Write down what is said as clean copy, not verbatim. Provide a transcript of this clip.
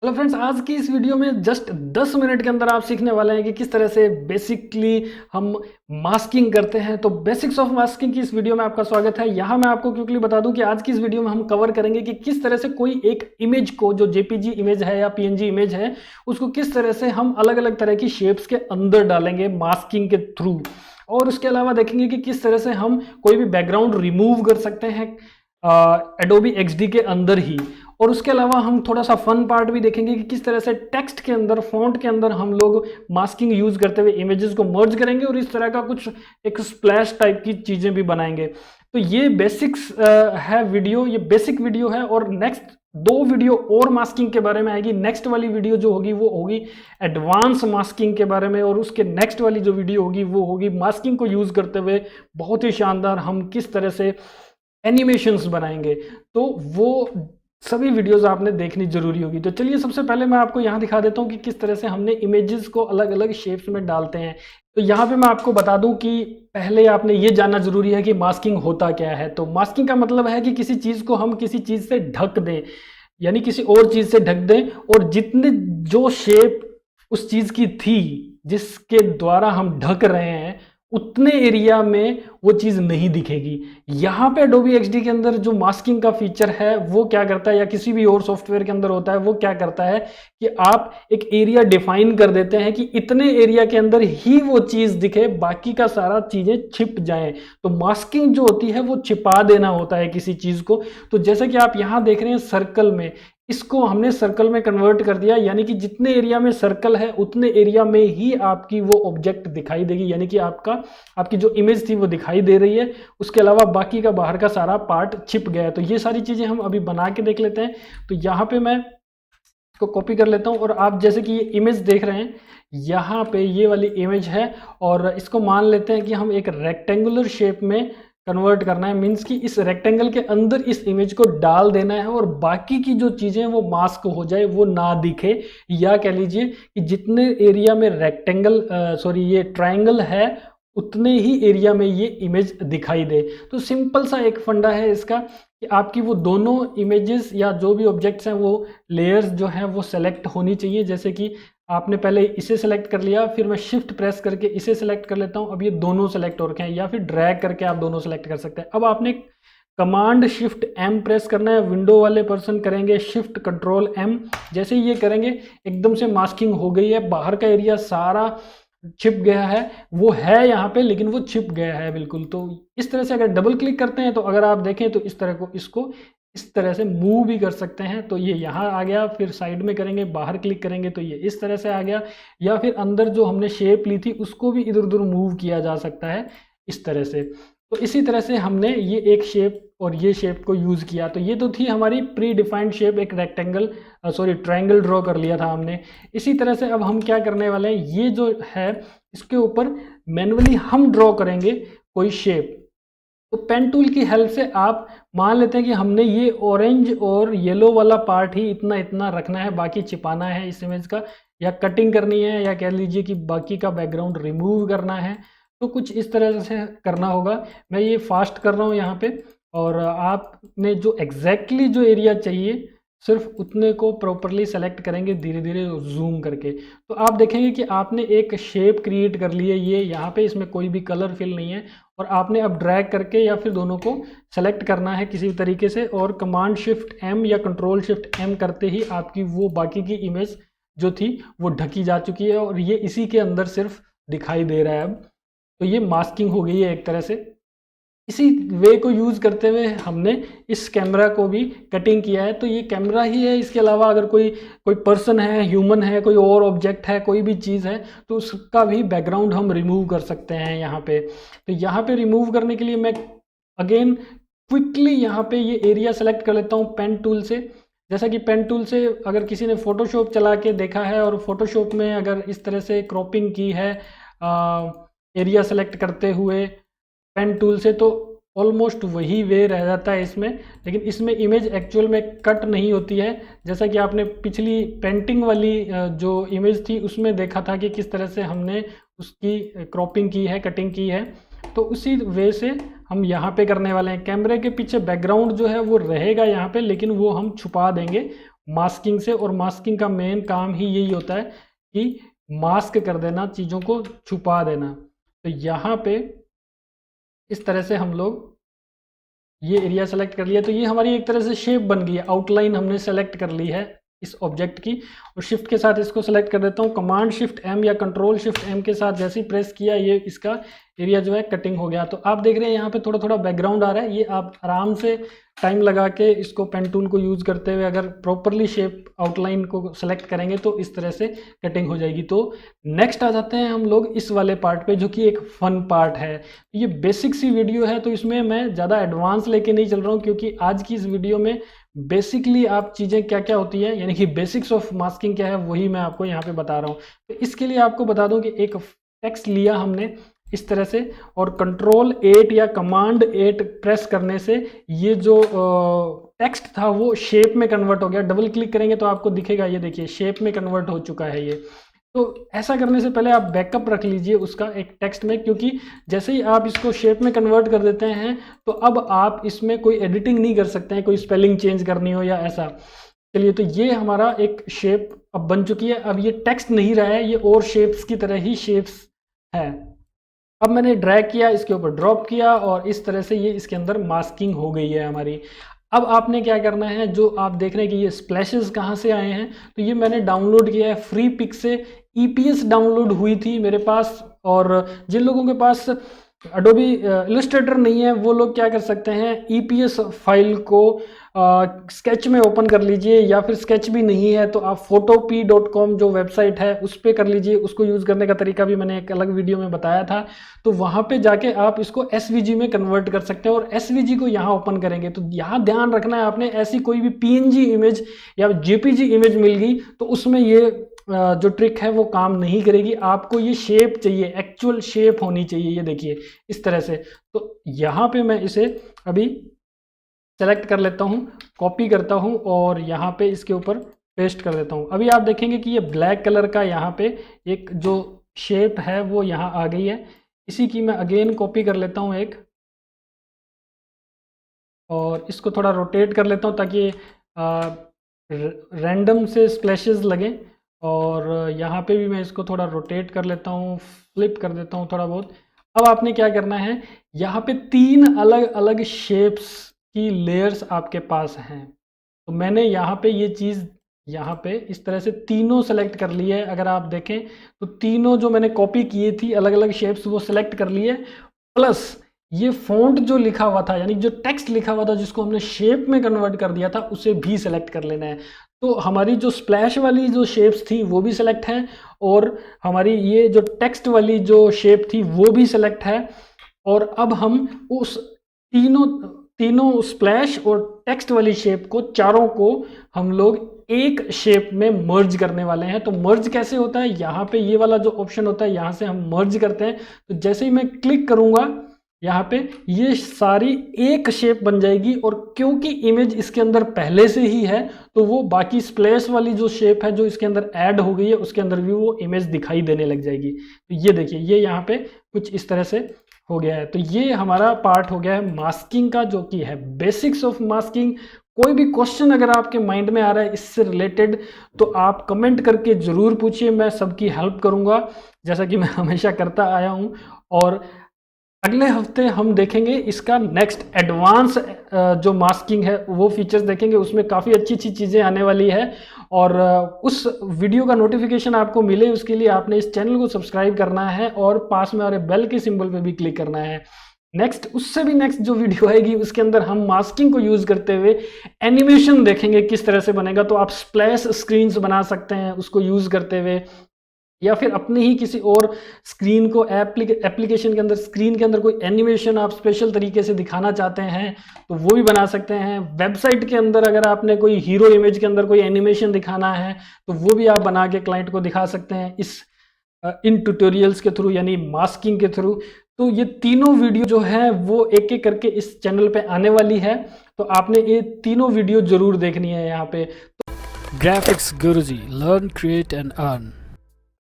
Hello friends, आज की इस वीडियो में जस्ट 10 मिनट के अंदर आप सीखने वाले हैं कि किस तरह से बेसिकली हम मास्किंग करते हैं। तो बेसिक्स ऑफ मास्किंग की इस वीडियो में आपका स्वागत है। यहाँ मैं आपको क्विकली बता दूं कि आज की इस वीडियो में हम कवर करेंगे कि किस तरह से कोई एक इमेज को, जो जेपीजी इमेज है या पीएनजी इमेज है, उसको किस तरह से हम अलग अलग तरह की शेप्स के अंदर डालेंगे मास्किंग के थ्रू। और उसके अलावा देखेंगे कि किस तरह से हम कोई भी बैकग्राउंड रिमूव कर सकते हैं एडोबी एक्सडी के अंदर ही। और उसके अलावा हम थोड़ा सा फन पार्ट भी देखेंगे कि किस तरह से टेक्स्ट के अंदर, फॉन्ट के अंदर हम लोग मास्किंग यूज करते हुए इमेजेस को मर्ज करेंगे और इस तरह का कुछ एक स्प्लैश टाइप की चीजें भी बनाएंगे। तो ये बेसिक्स है वीडियो, ये बेसिक वीडियो है। और नेक्स्ट 2 वीडियो और मास्किंग के बारे में आएगी। नेक्स्ट वाली वीडियो जो होगी वो होगी एडवांस मास्किंग के बारे में, और उसके नेक्स्ट वाली जो वीडियो होगी वो होगी मास्किंग को यूज करते हुए बहुत ही शानदार हम किस तरह से एनिमेशंस बनाएंगे। तो वो सभी वीडियोस आपने देखनी जरूरी होगी। तो चलिए सबसे पहले मैं आपको यहाँ दिखा देता हूँ कि किस तरह से हमने इमेजेस को अलग अलग शेप्स में डालते हैं। तो यहाँ पे मैं आपको बता दूं कि पहले आपने ये जानना जरूरी है कि मास्किंग होता क्या है। तो मास्किंग का मतलब है कि किसी चीज को हम किसी चीज से ढक दें, यानी किसी और चीज से ढक दें, और जितने जो शेप उस चीज की थी जिसके द्वारा हम ढक रहे हैं उतने एरिया में वो चीज नहीं दिखेगी। यहाँ पे Adobe XD के अंदर जो मास्किंग का फीचर है वो क्या करता है, या किसी भी और सॉफ्टवेयर के अंदर होता है, वो क्या करता है कि आप एक एरिया डिफाइन कर देते हैं कि इतने एरिया के अंदर ही वो चीज दिखे, बाकी का सारा चीजें छिप जाएं। तो मास्किंग जो होती है वो छिपा देना होता है किसी चीज को। तो जैसे कि आप यहाँ देख रहे हैं सर्कल में, इसको हमने सर्कल में कन्वर्ट कर दिया, यानी कि जितने एरिया में सर्कल है उतने एरिया में ही आपकी वो ऑब्जेक्ट दिखाई देगी, यानी कि आपकी जो इमेज थी वो दिखाई दे रही है। उसके अलावा बाकी का बाहर का सारा पार्ट छिप गया है। तो ये सारी चीजें हम अभी बना के देख लेते हैं। तो यहाँ पे मैं इसको कॉपी कर लेता हूँ, और आप जैसे कि ये इमेज देख रहे हैं, यहाँ पे ये वाली इमेज है, और इसको मान लेते हैं कि हम एक रेक्टेंगुलर शेप में कन्वर्ट करना है। मीन्स कि इस रेक्टेंगल के अंदर इस इमेज को डाल देना है, और बाकी की जो चीजें वो मास्क हो जाए, वो ना दिखे। या कह लीजिए कि जितने एरिया में रेक्टेंगल ये ट्रायंगल है उतने ही एरिया में ये इमेज दिखाई दे। तो सिंपल सा एक फंडा है इसका कि आपकी वो दोनों इमेजेस या जो भी ऑब्जेक्ट्स हैं वो लेयर्स जो हैं वो सेलेक्ट होनी चाहिए। जैसे कि आपने पहले इसे सेलेक्ट कर लिया, फिर मैं शिफ्ट प्रेस करके इसे सेलेक्ट कर लेता हूं, अब ये दोनों सेलेक्ट हो रखे हैं, या फिर ड्रैग करके आप दोनों सेलेक्ट कर सकते हैं। अब आपने कमांड शिफ्ट एम प्रेस करना है। विंडो वाले पर्सन करेंगे शिफ्ट कंट्रोल एम। जैसे ही ये करेंगे एकदम से मास्किंग हो गई है, बाहर का एरिया सारा छिप गया है। वो है यहाँ पे लेकिन वो छिप गया है बिल्कुल। तो इस तरह से अगर डबल क्लिक करते हैं तो अगर आप देखें तो इस तरह को इसको इस तरह से मूव भी कर सकते हैं। तो ये यहाँ आ गया, फिर साइड में करेंगे, बाहर क्लिक करेंगे तो ये इस तरह से आ गया, या फिर अंदर जो हमने शेप ली थी उसको भी इधर उधर मूव किया जा सकता है इस तरह से। तो इसी तरह से हमने ये एक शेप और ये शेप को यूज किया। तो ये तो थी हमारी प्री डिफाइंड शेप, एक रेक्टेंगल ट्रायंगल ड्रॉ कर लिया था हमने। इसी तरह से अब हम क्या करने वाले हैं, ये जो है इसके ऊपर मैन्युअली हम ड्रॉ करेंगे कोई शेप। तो पेन टूल की हेल्प से आप मान लेते हैं कि हमने ये ऑरेंज और येलो वाला पार्ट ही इतना इतना रखना है, बाकी छिपाना है इस इमेज का, या कटिंग करनी है, या कह लीजिए कि बाकी का बैकग्राउंड रिमूव करना है। तो कुछ इस तरह से करना होगा। मैं ये फास्ट कर रहा हूँ यहाँ पे, और आपने जो एग्जैक्टली जो एरिया चाहिए सिर्फ उतने को प्रॉपरली सेलेक्ट करेंगे धीरे धीरे जूम करके। तो आप देखेंगे कि आपने एक शेप क्रिएट कर ली है ये यहाँ पे, इसमें कोई भी कलर फिल नहीं है, और आपने अब ड्रैग करके या फिर दोनों को सेलेक्ट करना है किसी तरीके से, और कमांड शिफ्ट एम या कंट्रोल शिफ्ट एम करते ही आपकी वो बाकी की इमेज जो थी वो ढकी जा चुकी है, और ये इसी के अंदर सिर्फ दिखाई दे रहा है अब। तो ये मास्किंग हो गई है एक तरह से। इसी वे को यूज करते हुए हमने इस कैमरा को भी कटिंग किया है। तो ये कैमरा ही है, इसके अलावा अगर कोई पर्सन है, ह्यूमन है, कोई और ऑब्जेक्ट है, कोई भी चीज़ है, तो उसका भी बैकग्राउंड हम रिमूव कर सकते हैं यहाँ पे। तो यहाँ पे रिमूव करने के लिए मैं अगेन क्विकली यहाँ पे ये एरिया सेलेक्ट कर लेता हूँ पेन टूल से। जैसा कि पेन टूल से अगर किसी ने फोटोशॉप चला के देखा है और फोटोशॉप में अगर इस तरह से क्रॉपिंग की है एरिया सेलेक्ट करते हुए पेन टूल से, तो ऑलमोस्ट वही वे रह जाता है इसमें। लेकिन इसमें इमेज एक्चुअल में कट नहीं होती है, जैसा कि आपने पिछली पेंटिंग वाली जो इमेज थी उसमें देखा था कि किस तरह से हमने उसकी क्रॉपिंग की है, कटिंग की है। तो उसी वे से हम यहाँ पे करने वाले हैं। कैमरे के पीछे बैकग्राउंड जो है वो रहेगा यहाँ पे, लेकिन वो हम छुपा देंगे मास्किंग से, और मास्किंग का मेन काम ही यही होता है कि मास्क कर देना, चीज़ों को छुपा देना। तो यहाँ पे इस तरह से हम लोग ये एरिया सेलेक्ट कर लिया, तो ये हमारी एक तरह से शेप बन गई है, आउटलाइन हमने सेलेक्ट कर ली है इस ऑब्जेक्ट की। और शिफ्ट के साथ इसको सेलेक्ट कर देता हूँ, कमांड शिफ्ट एम या कंट्रोल शिफ्ट एम के साथ जैसे ही प्रेस किया ये इसका एरिया जो है कटिंग हो गया। तो आप देख रहे हैं यहाँ पे थोड़ा थोड़ा बैकग्राउंड आ रहा है, ये आप आराम से टाइम लगा के इसको पेन टूल को यूज़ करते हुए अगर प्रॉपरली शेप आउटलाइन को सेलेक्ट करेंगे तो इस तरह से कटिंग हो जाएगी। तो नेक्स्ट आ जाते हैं हम लोग इस वाले पार्ट पे, जो कि एक फन पार्ट है। ये बेसिक सी वीडियो है, तो इसमें मैं ज़्यादा एडवांस लेके नहीं चल रहा हूँ, क्योंकि आज की इस वीडियो में बेसिकली आप चीज़ें क्या क्या होती है, यानी कि बेसिक्स ऑफ मास्किंग क्या है, वही मैं आपको यहाँ पे बता रहा हूँ। तो इसके लिए आपको बता दूँ कि एक टेक्स्ट लिया हमने इस तरह से, और कंट्रोल 8 या कमांड 8 प्रेस करने से ये जो टेक्स्ट था वो शेप में कन्वर्ट हो गया। डबल क्लिक करेंगे तो आपको दिखेगा, ये देखिए शेप में कन्वर्ट हो चुका है ये। तो ऐसा करने से पहले आप बैकअप रख लीजिए उसका एक टेक्स्ट में, क्योंकि जैसे ही आप इसको शेप में कन्वर्ट कर देते हैं तो अब आप इसमें कोई एडिटिंग नहीं कर सकते हैं, कोई स्पेलिंग चेंज करनी हो या ऐसा। चलिए, तो ये हमारा एक शेप अब बन चुकी है। अब ये टेक्स्ट नहीं रहा है, ये और शेप्स की तरह ही शेप्स है। अब मैंने ड्रैग किया, इसके ऊपर ड्रॉप किया, और इस तरह से ये इसके अंदर मास्किंग हो गई है हमारी। अब आपने क्या करना है, जो आप देख रहे हैं कि ये स्प्लैशेस कहाँ से आए हैं, तो ये मैंने डाउनलोड किया है फ्री पिक से। EPS डाउनलोड हुई थी मेरे पास, और जिन लोगों के पास अडोबी इलस्ट्रेटर नहीं है वो लोग क्या कर सकते हैं, EPS फाइल को स्केच में ओपन कर लीजिए, या फिर स्केच भी नहीं है तो आप photopea.com जो वेबसाइट है उस पर कर लीजिए। उसको यूज़ करने का तरीका भी मैंने एक अलग वीडियो में बताया था। तो वहाँ पे जाके आप इसको SVG में कन्वर्ट कर सकते हैं, और SVG को यहाँ ओपन करेंगे तो यहाँ ध्यान रखना है आपने, ऐसी कोई भी PNG इमेज या JPG इमेज मिल गई तो उसमें ये जो ट्रिक है वो काम नहीं करेगी। आपको ये शेप चाहिए, एक्चुअल शेप होनी चाहिए, ये देखिए इस तरह से। तो यहाँ पे मैं इसे अभी सेलेक्ट कर लेता हूँ, कॉपी करता हूँ, और यहाँ पे इसके ऊपर पेस्ट कर देता हूँ। अभी आप देखेंगे कि ये ब्लैक कलर का यहाँ पे एक जो शेप है वो यहाँ आ गई है। इसी की मैं अगेन कॉपी कर लेता हूँ एक, और इसको थोड़ा रोटेट कर लेता हूँ ताकि रैंडम से स्प्लैशेस लगें। और यहाँ पे भी मैं इसको थोड़ा रोटेट कर लेता हूँ, फ्लिप कर देता हूँ थोड़ा बहुत। अब आपने क्या करना है, यहाँ पे 3 अलग अलग शेप्स की लेयर्स आपके पास हैं। तो मैंने यहाँ पे ये चीज़ यहाँ पे इस तरह से तीनों सेलेक्ट कर ली है। अगर आप देखें तो तीनों जो मैंने कॉपी किए थी अलग अलग शेप्स वो सेलेक्ट कर लिए, प्लस ये फॉन्ट जो लिखा हुआ था, यानी जो टेक्स्ट लिखा हुआ था जिसको हमने शेप में कन्वर्ट कर दिया था, उसे भी सेलेक्ट कर लेना है। तो हमारी जो स्प्लैश वाली जो शेप्स थी वो भी सेलेक्ट है, और हमारी ये जो टेक्स्ट वाली जो शेप थी वो भी सेलेक्ट है। और अब हम उस तीनों स्प्लैश और टेक्स्ट वाली शेप को, चारों को हम लोग एक शेप में मर्ज करने वाले हैं। तो मर्ज कैसे होता है, यहाँ पे ये वाला जो ऑप्शन होता है यहाँ से हम मर्ज करते हैं। तो जैसे ही मैं क्लिक करूंगा यहाँ पे ये सारी एक शेप बन जाएगी, और क्योंकि इमेज इसके अंदर पहले से ही है तो वो बाकी स्प्लैश वाली जो शेप है जो इसके अंदर ऐड हो गई है उसके अंदर भी वो इमेज दिखाई देने लग जाएगी। तो ये देखिए ये यहाँ पे कुछ इस तरह से हो गया है। तो ये हमारा पार्ट हो गया है मास्किंग का, जो कि है बेसिक्स ऑफ मास्किंग। कोई भी क्वेश्चन अगर आपके माइंड में आ रहा है इससे रिलेटेड तो आप कमेंट करके ज़रूर पूछिए, मैं सबकी हेल्प करूँगा जैसा कि मैं हमेशा करता आया हूँ। और अगले हफ्ते हम देखेंगे इसका नेक्स्ट एडवांस जो मास्किंग है वो फीचर्स देखेंगे, उसमें काफ़ी अच्छी अच्छी चीज़ें आने वाली है। और उस वीडियो का नोटिफिकेशन आपको मिले उसके लिए आपने इस चैनल को सब्सक्राइब करना है और पास में आ रहे बेल के सिंबल पे भी क्लिक करना है। नेक्स्ट उससे भी नेक्स्ट जो वीडियो आएगी उसके अंदर हम मास्किंग को यूज़ करते हुए एनिमेशन देखेंगे किस तरह से बनेगा। तो आप स्प्लैश स्क्रीन्स बना सकते हैं उसको यूज़ करते हुए, या फिर अपने ही किसी और स्क्रीन को एप्लीकेशन के अंदर, स्क्रीन के अंदर कोई एनिमेशन आप स्पेशल तरीके से दिखाना चाहते हैं तो वो भी बना सकते हैं। वेबसाइट के अंदर अगर आपने कोई हीरो इमेज के अंदर कोई एनिमेशन दिखाना है तो वो भी आप बना के क्लाइंट को दिखा सकते हैं इन ट्यूटोरियल्स के थ्रू, यानी मास्किंग के थ्रू। तो ये तीनों वीडियो जो है वो एक एक करके इस चैनल पे आने वाली है, तो आपने ये तीनों वीडियो जरूर देखनी है यहाँ पे। Graphics Guruji, learn create and earn.